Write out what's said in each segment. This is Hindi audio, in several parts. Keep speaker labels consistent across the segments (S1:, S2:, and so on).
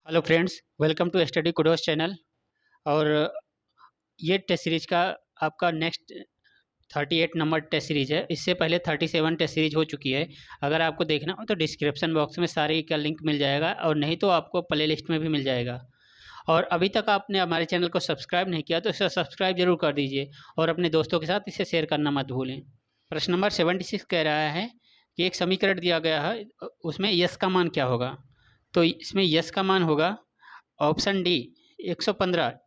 S1: Hello friends, welcome to study kudos channel. और ये टेस्ट सीरीज का आपका नेक्स्ट 38 नंबर टेस्ट सीरीज है। इससे पहले 37 टेस्ट सीरीज हो चुकी है। अगर आपको देखना हो तो डिस्क्रिप्शन बॉक्स में सारी का लिंक मिल जाएगा, और नहीं तो आपको प्ले लिस्ट में भी मिल जाएगा। और अभी तक आपने हमारे चैनल को सब्सक्राइब नहीं किया तो इसे सब्सक्राइब जरूर कर दीजिए, और अपने दोस्तों के साथ इसे शेयर करना मत भूलें। प्रश्न नंबर 76 कह रहा है कि एक समीकरण दिया गया है, उसमें यस का मान क्या होगा। तो इसमें यस का मान होगा ऑप्शन डी 115।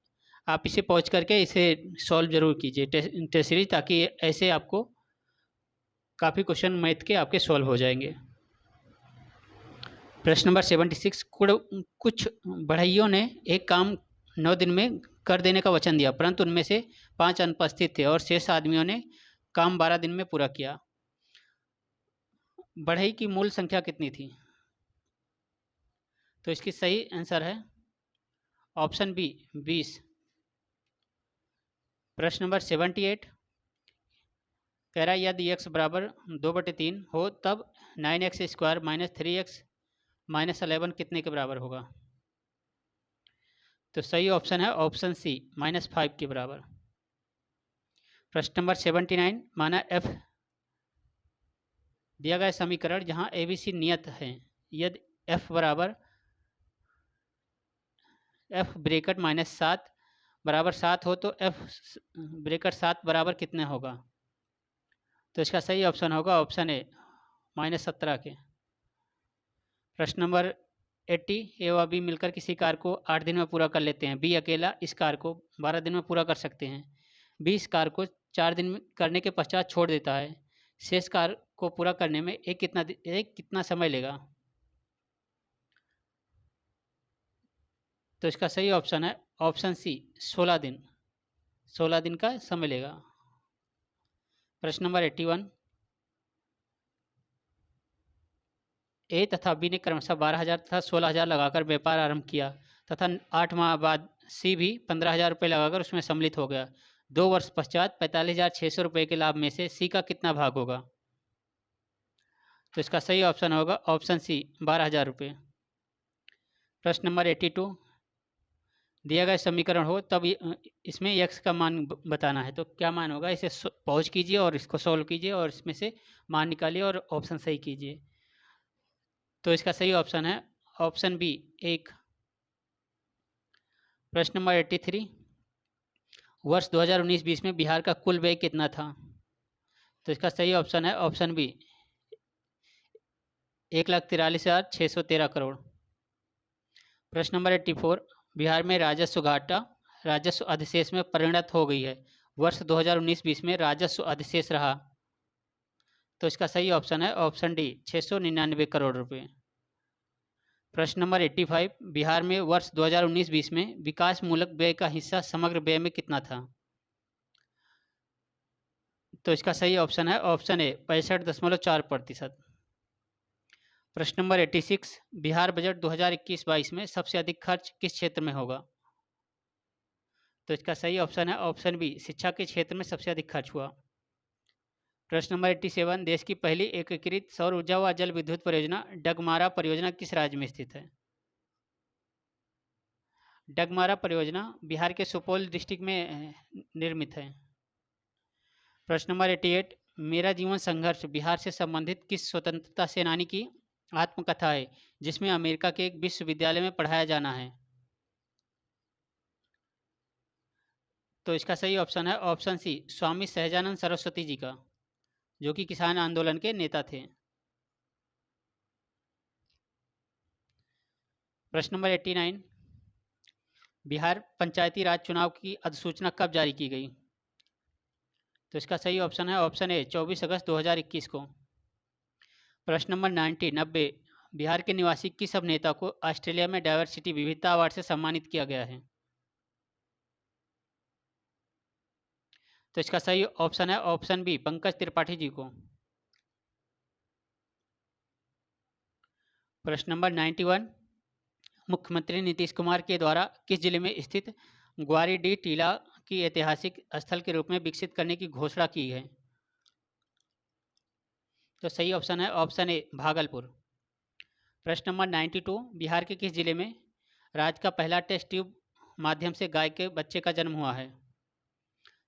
S1: आप इसे पहुँच करके इसे सॉल्व जरूर कीजिए टेस्ट सीरीज, ताकि ऐसे आपको काफ़ी क्वेश्चन मैथ के आपके सॉल्व हो जाएंगे। प्रश्न नंबर 76, कुछ बढ़इयों ने एक काम 9 दिन में कर देने का वचन दिया, परंतु उनमें से 5 अनुपस्थित थे और शेष आदमियों ने काम 12 दिन में पूरा किया। बढ़ई की मूल संख्या कितनी थी? तो इसकी सही आंसर है ऑप्शन बी 20। प्रश्न नंबर 78 कह रहा है यदि x बराबर 2/3 हो तब 9x² माइनस 3x माइनस 11 कितने के बराबर होगा। तो सही ऑप्शन है ऑप्शन सी -5 के बराबर। प्रश्न नंबर 79, माना f दिया गया समीकरण जहां ABC नियत है, यदि f बराबर f ब्रेकेट -7 बराबर 7 हो तो f ब्रेकेट 7 बराबर कितने होगा। तो इसका सही ऑप्शन होगा ऑप्शन ए -17 के। प्रश्न नंबर 80, ए व बी मिलकर किसी कार्य को 8 दिन में पूरा कर लेते हैं। बी अकेला इस कार्य को 12 दिन में पूरा कर सकते हैं। बी इस कार्य को 4 दिन में करने के पश्चात छोड़ देता है। शेष कार्य को पूरा करने में एक कितना समय लेगा। तो इसका सही ऑप्शन है ऑप्शन सी 16 दिन। 16 दिन का समय लेगा। प्रश्न नंबर 81, ए तथा बी ने क्रमशः 12,000 तथा 16,000 लगाकर व्यापार आरंभ किया, तथा 8 माह बाद सी भी 15,000 रुपये लगाकर उसमें सम्मिलित हो गया। 2 वर्ष पश्चात 45,600 रुपये के लाभ में से सी का कितना भाग होगा। तो इसका सही ऑप्शन होगा ऑप्शन सी 12,000 रुपये। प्रश्न नंबर 82, दिया गया समीकरण हो तब इसमें x का मान बताना है, तो क्या मान होगा। इसे पॉज कीजिए और इसको सॉल्व कीजिए और इसमें से मान निकालिए और ऑप्शन सही कीजिए। तो इसका सही ऑप्शन है ऑप्शन बी 1। प्रश्न नंबर 83, वर्ष 2019-20 में बिहार का कुल व्यय कितना था। तो इसका सही ऑप्शन है ऑप्शन बी 1,43,613 करोड़। प्रश्न नंबर 84, बिहार में राजस्व घाटा राजस्व अधिशेष में परिणत हो गई है। वर्ष 2019-20 में राजस्व अधिशेष रहा। तो इसका सही ऑप्शन है ऑप्शन डी 699 करोड़ रुपए। प्रश्न नंबर 85, बिहार में वर्ष 2019-20 में विकास मूलक व्यय का हिस्सा समग्र व्यय में कितना था। तो इसका सही ऑप्शन है ऑप्शन ए 65.4%। प्रश्न नंबर 86, बिहार बजट 2021-22 में सबसे अधिक खर्च किस क्षेत्र में होगा। तो इसका सही ऑप्शन है ऑप्शन बी शिक्षा के क्षेत्र में सबसे अधिक खर्च हुआ। प्रश्न नंबर 87, देश की पहली एकीकृत सौर ऊर्जा व जल विद्युत परियोजना डगमारा परियोजना किस राज्य में स्थित है। डगमारा परियोजना बिहार के सुपौल डिस्ट्रिक्ट में निर्मित है। प्रश्न नंबर 88, मेरा जीवन संघर्ष बिहार से संबंधित किस स्वतंत्रता सेनानी की आत्मकथा है जिसमें अमेरिका के एक विश्वविद्यालय में पढ़ाया जाना है। तो इसका सही ऑप्शन है ऑप्शन सी स्वामी सहजानंद सरस्वती जी का, जो कि किसान आंदोलन के नेता थे। प्रश्न नंबर 89, बिहार पंचायती राज चुनाव की अधिसूचना कब जारी की गई। तो इसका सही ऑप्शन है ऑप्शन ए 24 अगस्त 2021 को। प्रश्न नंबर 90, बिहार के निवासी किस अभिनेता को ऑस्ट्रेलिया में डायवर्सिटी विविधता अवार्ड से सम्मानित किया गया है। तो इसका सही ऑप्शन है ऑप्शन बी पंकज त्रिपाठी जी को। प्रश्न नंबर 91, मुख्यमंत्री नीतीश कुमार के द्वारा किस जिले में स्थित ग्वारीडीह टीला की ऐतिहासिक स्थल के रूप में विकसित करने की घोषणा की है। तो सही ऑप्शन है ऑप्शन ए भागलपुर। प्रश्न नंबर 92, बिहार के किस जिले में राज्य का पहला टेस्ट ट्यूब माध्यम से गाय के बच्चे का जन्म हुआ है?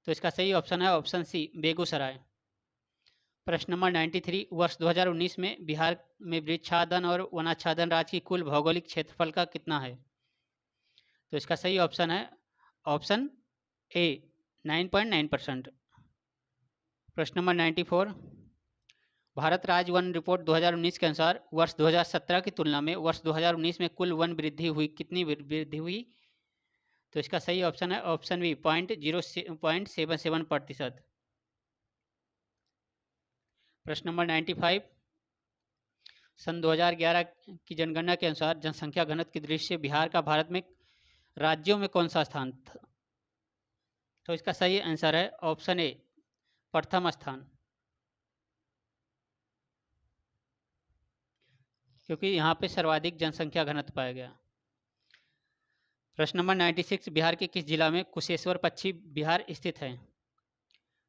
S1: तो इसका सही ऑप्शन है ऑप्शन सी, बेगूसराय। प्रश्न नंबर 93, वर्ष 2019 में बिहार में वृक्षादन और वनाच्छादन राज्य की कुल भौगोलिक क्षेत्रफल का कितना है? तो इसका सही ऑप्शन है ऑप्शन ए, 9.9%। प्रश्न नंबर 94, भारत राज्य वन रिपोर्ट 2019 के अनुसार वर्ष 2017 की तुलना में वर्ष 2019 में कुल वन वृद्धि हुई, कितनी वृद्धि हुई? तो इसका सही ऑप्शन है ऑप्शन बी, 0.77%। प्रश्न नंबर 95, सन 2011 की जनगणना के अनुसार जनसंख्या घनत्व की दृष्टि से बिहार का भारत में राज्यों में कौन सा स्थान था? तो इसका सही आंसर है ऑप्शन ए, प्रथम स्थान, क्योंकि यहाँ पे सर्वाधिक जनसंख्या घनत्व पाया गया। प्रश्न नंबर 96, बिहार के किस जिला में कुशेश्वर पश्चिम बिहार स्थित है?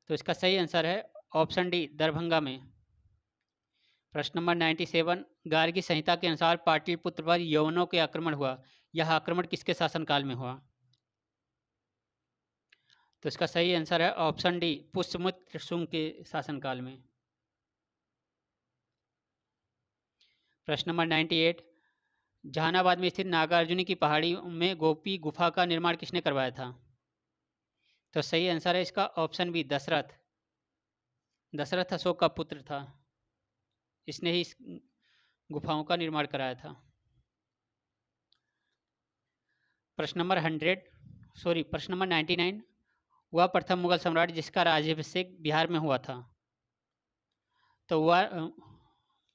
S1: तो इसका सही आंसर है ऑप्शन डी, दरभंगा में। प्रश्न नंबर 97, गार्गी संहिता के अनुसार पाटलिपुत्र पर यवनों के आक्रमण हुआ, यह आक्रमण किसके शासनकाल में हुआ? तो इसका सही आंसर है ऑप्शन डी, पुष्यमित्र शुंग के शासनकाल में। प्रश्न नंबर 98, जहानाबाद में स्थित नागार्जुनी की पहाड़ी में गोपी गुफा का निर्माण किसने करवाया था? तो सही आंसर है इसका ऑप्शन बी, दशरथ। दशरथ अशोक का पुत्र था, इसने ही इस गुफाओं का निर्माण कराया था। प्रश्न नंबर 99, वह प्रथम मुगल सम्राट जिसका राज्याभिषेक बिहार में हुआ था? तो वह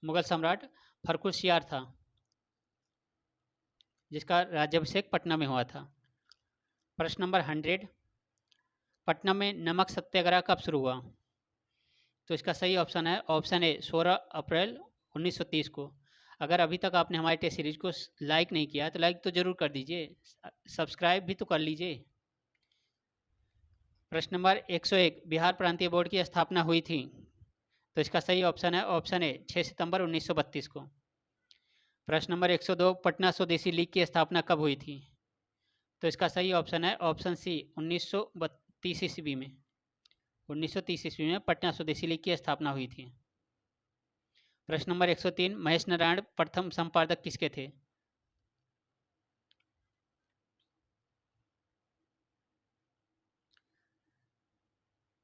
S1: मुगल सम्राट फर्रुखसियार था, जिसका राज्याभिषेक पटना में हुआ था। प्रश्न नंबर 100, पटना में नमक सत्याग्रह कब शुरू हुआ? तो इसका सही ऑप्शन है ऑप्शन ए, 16 अप्रैल 1930 को। अगर अभी तक आपने हमारे टेस्ट सीरीज को लाइक नहीं किया तो लाइक तो ज़रूर कर दीजिए, सब्सक्राइब भी तो कर लीजिए। प्रश्न नंबर 101, बिहार प्रांतीय बोर्ड की स्थापना हुई थी? तो इसका सही ऑप्शन है ऑप्शन ए, 6 सितंबर 1932 को। प्रश्न नंबर 102, पटना स्वदेशी लीग की स्थापना कब हुई थी? तो इसका सही ऑप्शन है ऑप्शन सी, 1932 ईस्वी में। 1930 ईस्वी में पटना स्वदेशी लीग की स्थापना हुई थी। प्रश्न नंबर 103, महेश नारायण प्रथम संपादक किसके थे?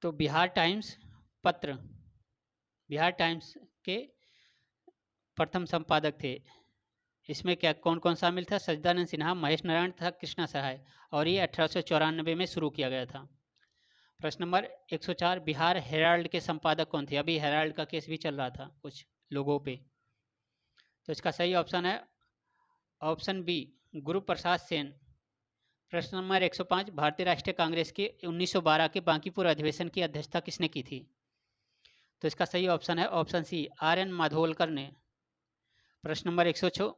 S1: तो बिहार टाइम्स पत्र, बिहार टाइम्स के प्रथम संपादक थे। इसमें क्या कौन कौन शामिल था? सच्चिदानंद सिन्हा, महेश नारायण तथा कृष्णा सहाय, और ये 1894 में शुरू किया गया था। प्रश्न नंबर 104, बिहार हेराल्ड के संपादक कौन थे? अभी हेराल्ड का केस भी चल रहा था कुछ लोगों पे। तो इसका सही ऑप्शन है ऑप्शन बी, गुरु प्रसाद सेन। प्रश्न नंबर 105, भारतीय राष्ट्रीय कांग्रेस के 1912 के बांकीपुर अधिवेशन की अध्यक्षता किसने की थी? तो इसका सही ऑप्शन है ऑप्शन सी, RN माधोलकर ने। प्रश्न नंबर 106,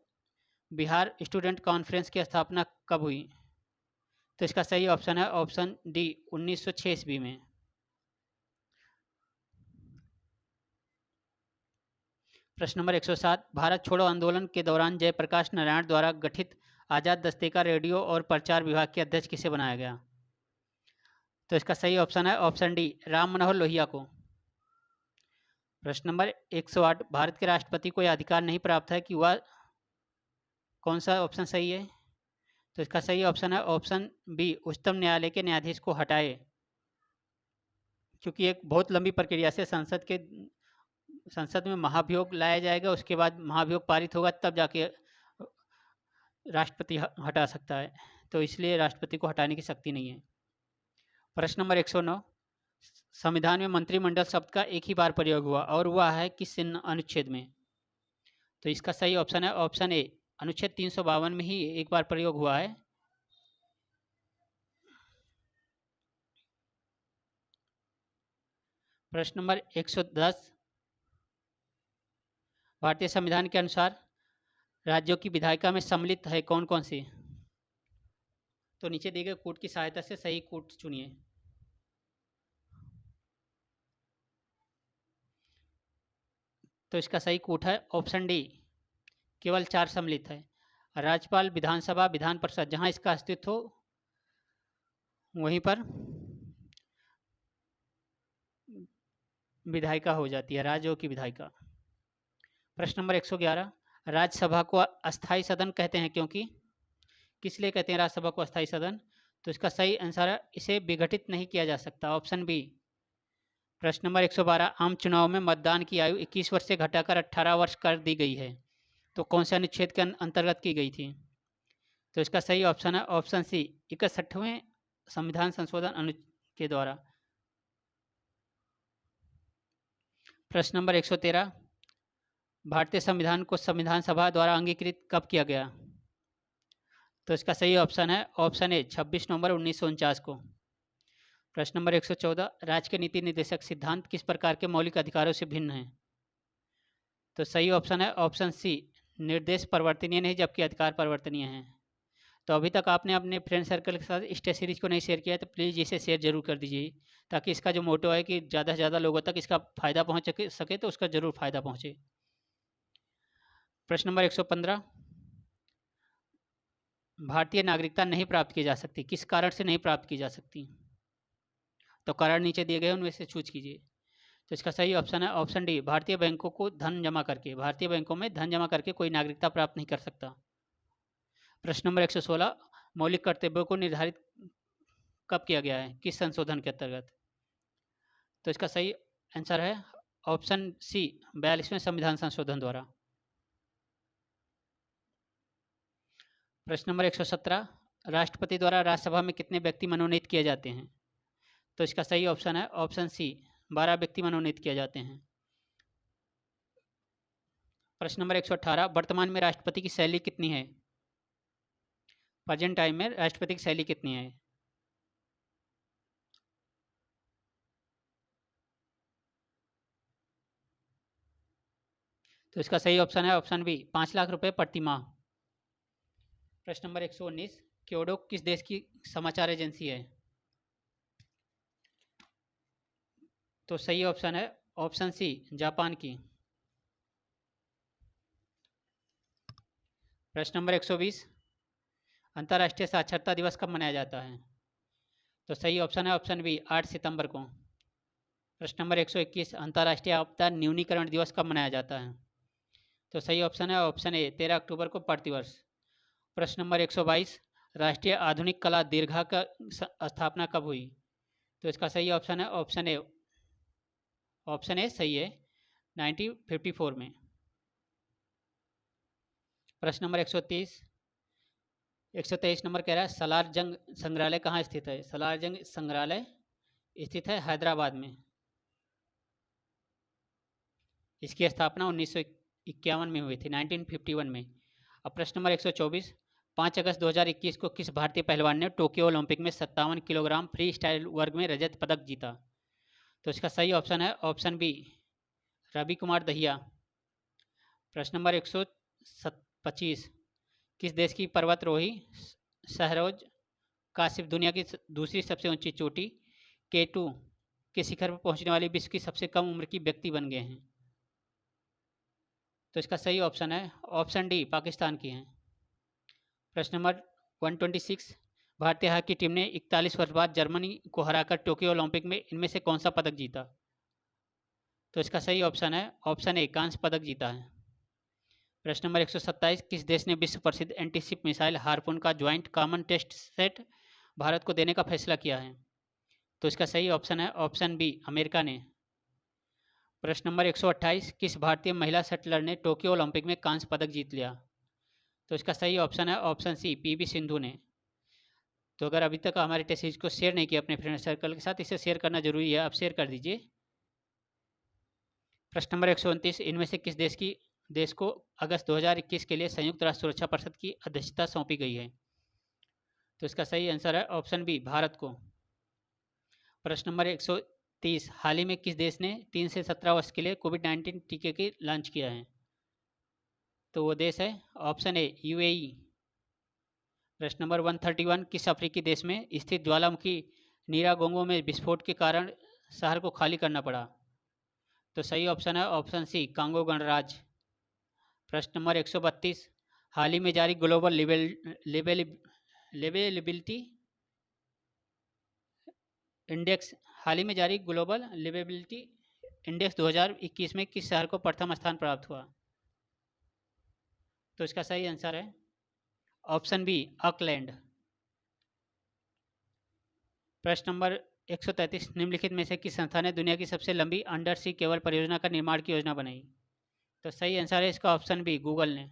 S1: बिहार स्टूडेंट कॉन्फ्रेंस की स्थापना कब हुई? तो इसका सही ऑप्शन है ऑप्शन डी, 1906 ईस्वी में। प्रश्न नंबर 107, भारत छोड़ो आंदोलन के दौरान जयप्रकाश नारायण द्वारा गठित आज़ाद दस्ते का रेडियो और प्रचार विभाग के अध्यक्ष किसे बनाया गया? तो इसका सही ऑप्शन है ऑप्शन डी, राम मनोहर लोहिया को। प्रश्न नंबर 108, भारत के राष्ट्रपति को यह अधिकार नहीं प्राप्त है कि वह, कौन सा ऑप्शन सही है? तो इसका सही ऑप्शन है ऑप्शन बी, उच्चतम न्यायालय के न्यायाधीश को हटाए, क्योंकि एक बहुत लंबी प्रक्रिया से संसद में महाभियोग लाया जाएगा, उसके बाद महाभियोग पारित होगा, तब जाके राष्ट्रपति हटा सकता है। तो इसलिए राष्ट्रपति को हटाने की शक्ति नहीं है। प्रश्न नंबर 109, संविधान में मंत्रिमंडल शब्द का एक ही बार प्रयोग हुआ और वह है किस अनुच्छेद में? तो इसका सही ऑप्शन है ऑप्शन ए, अनुच्छेद 352 में ही एक बार प्रयोग हुआ है। प्रश्न नंबर 110, भारतीय संविधान के अनुसार राज्यों की विधायिका में सम्मिलित है कौन कौन सी? तो नीचे दिए गए कूट की सहायता से सही कूट चुनिए। तो इसका सही कूट है ऑप्शन डी, केवल 4 सम्मिलित है। राज्यपाल, विधानसभा, विधान परिषद, जहाँ इसका अस्तित्व हो वहीं पर विधायिका हो जाती है, राज्यों की विधायिका। प्रश्न नंबर 111, राज्यसभा को अस्थायी सदन कहते हैं क्योंकि, किस लिए कहते हैं राज्यसभा को अस्थायी सदन? तो इसका सही आंसर है इसे विघटित नहीं किया जा सकता, ऑप्शन बी। प्रश्न नंबर 112, आम चुनाव में मतदान की आयु 21 वर्ष से घटाकर 18 वर्ष कर दी गई है, तो कौन से अनुच्छेद के अंतर्गत की गई थी? तो इसका सही ऑप्शन है ऑप्शन सी, 61वें संविधान संशोधन अनुच्छेद के द्वारा। प्रश्न नंबर 113, भारतीय संविधान को संविधान सभा द्वारा अंगीकृत कब किया गया? तो इसका सही ऑप्शन है ऑप्शन ए, 26 नवंबर 1949 को। प्रश्न नंबर 114, राज्य के नीति निर्देशक सिद्धांत किस प्रकार के मौलिक अधिकारों से भिन्न है? तो सही ऑप्शन है ऑप्शन सी, निर्देश परिवर्तनीय नहीं जबकि अधिकार परिवर्तनीय हैं। तो अभी तक आपने अपने फ्रेंड सर्कल के साथ इस टेस्ट सीरीज को नहीं शेयर किया है तो प्लीज़ इसे शेयर जरूर कर दीजिए, ताकि इसका जो मोटो है कि ज़्यादा से ज़्यादा लोगों तक इसका फ़ायदा पहुँच सके तो उसका जरूर फ़ायदा पहुँचे। प्रश्न नंबर 115, भारतीय नागरिकता नहीं प्राप्त की जा सकती, किस कारण से नहीं प्राप्त की जा सकती? तो कारण नीचे दिए गए उनमें से चूज कीजिए। तो इसका सही ऑप्शन है ऑप्शन डी, भारतीय बैंकों को धन जमा करके, भारतीय बैंकों में धन जमा करके कोई नागरिकता प्राप्त नहीं कर सकता। प्रश्न नंबर 116, मौलिक कर्तव्यों को निर्धारित कब किया गया है, किस संशोधन के अंतर्गत? तो इसका सही आंसर है ऑप्शन सी, 42वें संविधान संशोधन द्वारा। प्रश्न नंबर 117, राष्ट्रपति द्वारा राज्यसभा में कितने व्यक्ति मनोनीत किए जाते हैं? तो इसका सही ऑप्शन है ऑप्शन सी, 12 व्यक्ति मनोनीत किए जाते हैं। प्रश्न नंबर 118, वर्तमान में राष्ट्रपति की शैली कितनी है? प्रेजेंट टाइम में राष्ट्रपति की शैली कितनी है? तो इसका सही ऑप्शन है ऑप्शन बी, 5 लाख रुपए प्रति माह। प्रश्न नंबर 119, क्योडो किस देश की समाचार एजेंसी है? तो सही ऑप्शन है ऑप्शन सी, जापान की। प्रश्न नंबर 120, अंतर्राष्ट्रीय साक्षरता दिवस कब मनाया जाता है? तो सही ऑप्शन है ऑप्शन बी, 8 सितंबर को। प्रश्न नंबर 121, अंतर्राष्ट्रीय आपदा न्यूनीकरण दिवस कब मनाया जाता है? तो सही ऑप्शन है ऑप्शन ए, 13 अक्टूबर को प्रतिवर्ष। प्रश्न नंबर 122, राष्ट्रीय आधुनिक कला दीर्घा का स्थापना कब हुई? तो इसका सही ऑप्शन है ऑप्शन ए, ऑप्शन ए सही है, 1954 में। प्रश्न नंबर 123 नंबर कह रहा है सलार जंग संग्रहालय कहाँ स्थित है? सलार जंग संग्रहालय स्थित है हैदराबाद में। इसकी स्थापना 1951 में हुई थी, 1951 में। अब प्रश्न नंबर 124, 5 अगस्त 2021 को किस भारतीय पहलवान ने टोक्यो ओलंपिक में 57 किलोग्राम फ्री स्टाइल वर्ग में रजत पदक जीता? तो इसका सही ऑप्शन है ऑप्शन बी, रवि कुमार दहिया। प्रश्न नंबर 125, किस देश की पर्वतरोही शहरोज काशिफ दुनिया की दूसरी सबसे ऊंची चोटी K2 के शिखर पर पहुंचने वाली विश्व की सबसे कम उम्र की व्यक्ति बन गए हैं? तो इसका सही ऑप्शन है ऑप्शन डी, पाकिस्तान की हैं। प्रश्न नंबर 126, भारतीय हॉकी टीम ने 41 वर्ष बाद जर्मनी को हराकर टोक्यो ओलंपिक में इनमें से कौन सा पदक जीता? तो इसका सही ऑप्शन है ऑप्शन ए, कांस्य पदक जीता है। प्रश्न नंबर 127, किस देश ने विश्व प्रसिद्ध एंटीशिप मिसाइल हार्पून का joint common test set Bharat को देने का फैसला किया है? तो इसका सही ऑप्शन है ऑप्शन बी, अमेरिका ने। प्रश्न नंबर 128, किस भारतीय महिला शटलर ने टोक्यो ओलंपिक में कांस्य पदक जीत लिया? तो इसका सही ऑप्शन है ऑप्शन सी, PV सिंधु ने। तो अगर अभी तक हमारे टेस्ट सीरीज को शेयर नहीं किया अपने फ्रेंड सर्कल के साथ, इसे शेयर करना जरूरी है, आप शेयर कर दीजिए। प्रश्न नंबर 129, इनमें से किस देश को अगस्त 2021 के लिए संयुक्त राष्ट्र सुरक्षा परिषद की अध्यक्षता सौंपी गई है? तो इसका सही आंसर है ऑप्शन बी, भारत को। प्रश्न नंबर 130, हाल ही में किस देश ने 3 से 17 वर्ष के लिए कोविड-19 टीके की लॉन्च किया है? तो वो देश है ऑप्शन ए, UAE। प्रश्न नंबर 131, किस अफ्रीकी देश में स्थित ज्वालामुखी नीरागोंगो में विस्फोट के कारण शहर को खाली करना पड़ा? तो सही ऑप्शन है ऑप्शन सी, कांगो गणराज्य। प्रश्न नंबर 132, हाल ही में जारी ग्लोबल लिवेबिलिटी इंडेक्स हाल ही में जारी ग्लोबल लिवेबिलिटी इंडेक्स 2021 में किस शहर को प्रथम स्थान प्राप्त हुआ? तो इसका सही आंसर है ऑप्शन बी, ऑकलैंड। प्रश्न नंबर 133, निम्नलिखित में से किस संस्था ने दुनिया की सबसे लंबी अंडर सी केबल परियोजना का निर्माण की योजना बनाई? तो सही आंसर है इसका ऑप्शन बी, गूगल ने।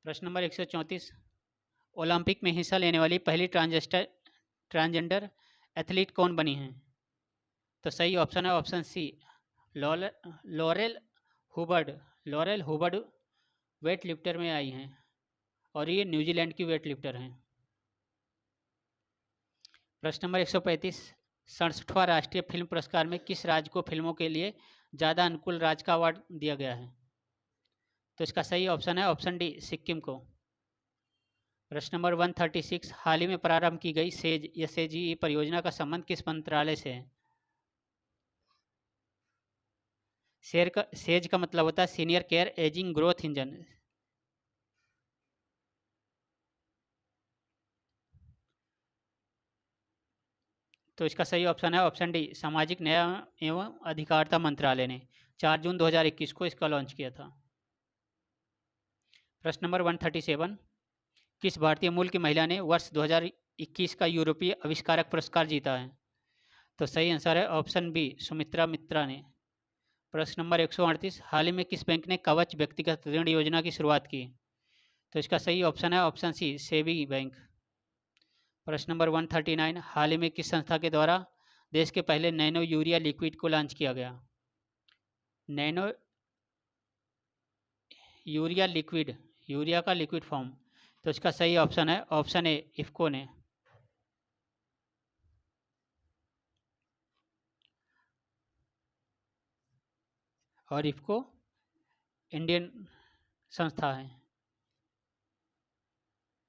S1: प्रश्न नंबर 134, ओलंपिक में हिस्सा लेने वाली पहली ट्रांसजेंडर एथलीट कौन बनी हैं? तो सही ऑप्शन है option C, Laurel Hubbard. Laurel Hubbard weightlifter में आई हैं और ये न्यूजीलैंड की वेट लिफ्टर हैं। प्रश्न नंबर 135, 67वां राष्ट्रीय फिल्म पुरस्कार में किस राज्य को फिल्मों के लिए ज़्यादा अनुकूल राज्य का अवार्ड दिया गया है? तो इसका सही ऑप्शन है ऑप्शन डी, सिक्किम को। प्रश्न नंबर 136, हाल ही में प्रारंभ की गई सेज या सेजीई परियोजना का संबंध किस मंत्रालय से है? सेज का मतलब होता है senior care ageing growth engine. तो इसका सही ऑप्शन है ऑप्शन डी, सामाजिक न्याय एवं अधिकारिता मंत्रालय ने 4 जून 2021 को इसका लॉन्च किया था। प्रश्न नंबर 137, किस भारतीय मूल की महिला ने वर्ष 2021 का यूरोपीय आविष्कारक पुरस्कार जीता है? तो सही आंसर है ऑप्शन बी, सुमित्रा मित्रा ने। प्रश्न नंबर 138, हाल ही में किस बैंक ने कवच व्यक्तिगत ऋण योजना की शुरुआत की? तो इसका सही ऑप्शन है ऑप्शन सी, सेबी बैंक। प्रश्न नंबर 139, हाल ही में किस संस्था के द्वारा देश के पहले नैनो यूरिया लिक्विड को लॉन्च किया गया? नैनो यूरिया लिक्विड, यूरिया का लिक्विड फॉर्म। तो इसका सही ऑप्शन है ऑप्शन ए, इफ्को ने। और इफ्को इंडियन संस्था है।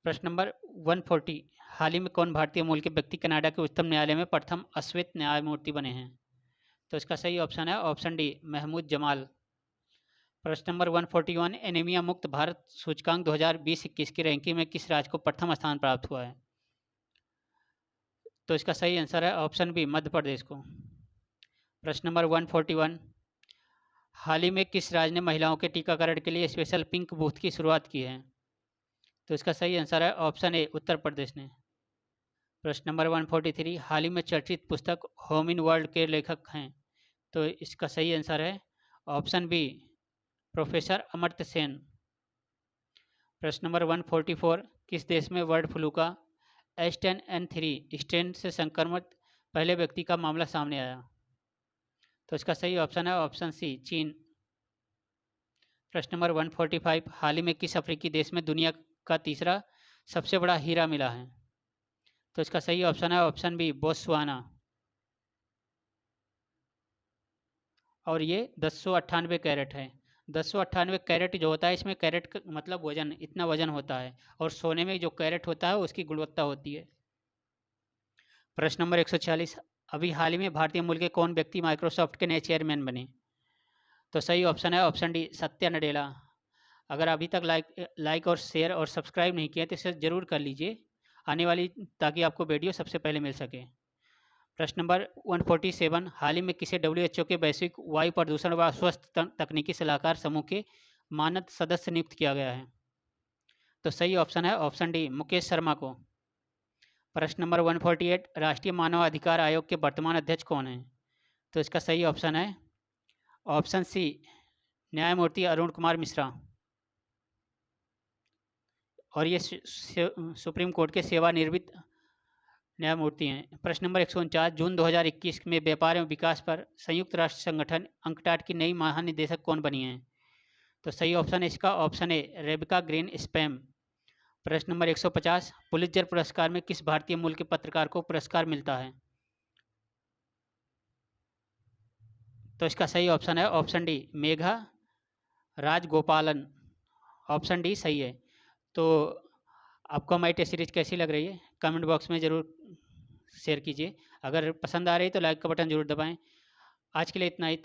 S1: प्रश्न नंबर 140, हाल ही में कौन भारतीय मूल के व्यक्ति कनाडा के उच्चतम न्यायालय में प्रथम अश्वेत न्यायमूर्ति बने हैं? तो इसका सही ऑप्शन है ऑप्शन डी, महमूद जमाल। प्रश्न नंबर 141, एनीमिया मुक्त भारत सूचकांक 2020-21 की रैंकिंग में किस राज्य को प्रथम स्थान प्राप्त हुआ है? तो इसका सही आंसर है ऑप्शन बी, मध्य प्रदेश को। प्रश्न नंबर 141, हाल ही में किस राज्य ने महिलाओं के टीकाकरण के लिए स्पेशल पिंक बूथ की शुरुआत की है? तो इसका सही आंसर है ऑप्शन ए, उत्तर प्रदेश ने। प्रश्न नंबर 143, हाल ही में चर्चित पुस्तक होम इन वर्ल्ड के लेखक हैं? तो इसका सही आंसर है option B, professor Amartya Sen. प्रश्न नंबर 144, किस देश में बर्ड फ्लू का H10N3 स्ट्रेन से संक्रमित पहले व्यक्ति का मामला सामने आया? तो इसका सही ऑप्शन है ऑप्शन सी, चीन। प्रश्न नंबर 145, हाल ही में किस अफ्रीकी देश में दुनिया का तीसरा सबसे बड़ा हीरा मिला है? तो इसका सही ऑप्शन है ऑप्शन बी, बोत्सवाना। और ये 1098 कैरेट है। 1098 कैरेट जो होता है, इसमें कैरेट का मतलब वजन, इतना वजन होता है, और सोने में जो कैरेट होता है उसकी गुणवत्ता होती है। प्रश्न नंबर 146, अभी हाल ही में भारतीय मूल के कौन व्यक्ति माइक्रोसॉफ्ट के नए चेयरमैन बने? तो सही ऑप्शन है ऑप्शन डी, सत्या नडेला। अगर अभी तक लाइक और शेयर और सब्सक्राइब नहीं किया तो इसे ज़रूर कर लीजिए आने वाली, ताकि आपको वीडियो सबसे पहले मिल सके। प्रश्न नंबर 147, हाल ही में किसे WHO के वैश्विक वायु प्रदूषण व स्वस्थ तकनीकी सलाहकार समूह के मानद सदस्य नियुक्त किया गया है? तो सही ऑप्शन है ऑप्शन डी, मुकेश शर्मा को। प्रश्न नंबर 148, राष्ट्रीय मानव अधिकार आयोग के वर्तमान अध्यक्ष कौन हैं? तो इसका सही ऑप्शन है ऑप्शन सी, न्यायमूर्ति अरुण कुमार मिश्रा। और ये सुप्रीम कोर्ट के सेवानिवृत्त न्यायमूर्ति हैं। प्रश्न नंबर 149, जून 2021 में व्यापार एवं विकास पर संयुक्त राष्ट्र संगठन अंकटाड की नई महानिदेशक कौन बनी हैं? तो सही ऑप्शन है इसका option A, Rebecca green spam. प्रश्न नंबर 150, पुलित्जर पुरस्कार में किस भारतीय मूल के पत्रकार को पुरस्कार मिलता है? तो इसका सही ऑप्शन है option D, Megha Rajagopalan. Option D सही है। तो आपको हमारी टेस्ट सीरीज कैसी लग रही है कमेंट बॉक्स में ज़रूर शेयर कीजिए। अगर पसंद आ रही है तो लाइक का बटन ज़रूर दबाएं। आज के लिए इतना ही।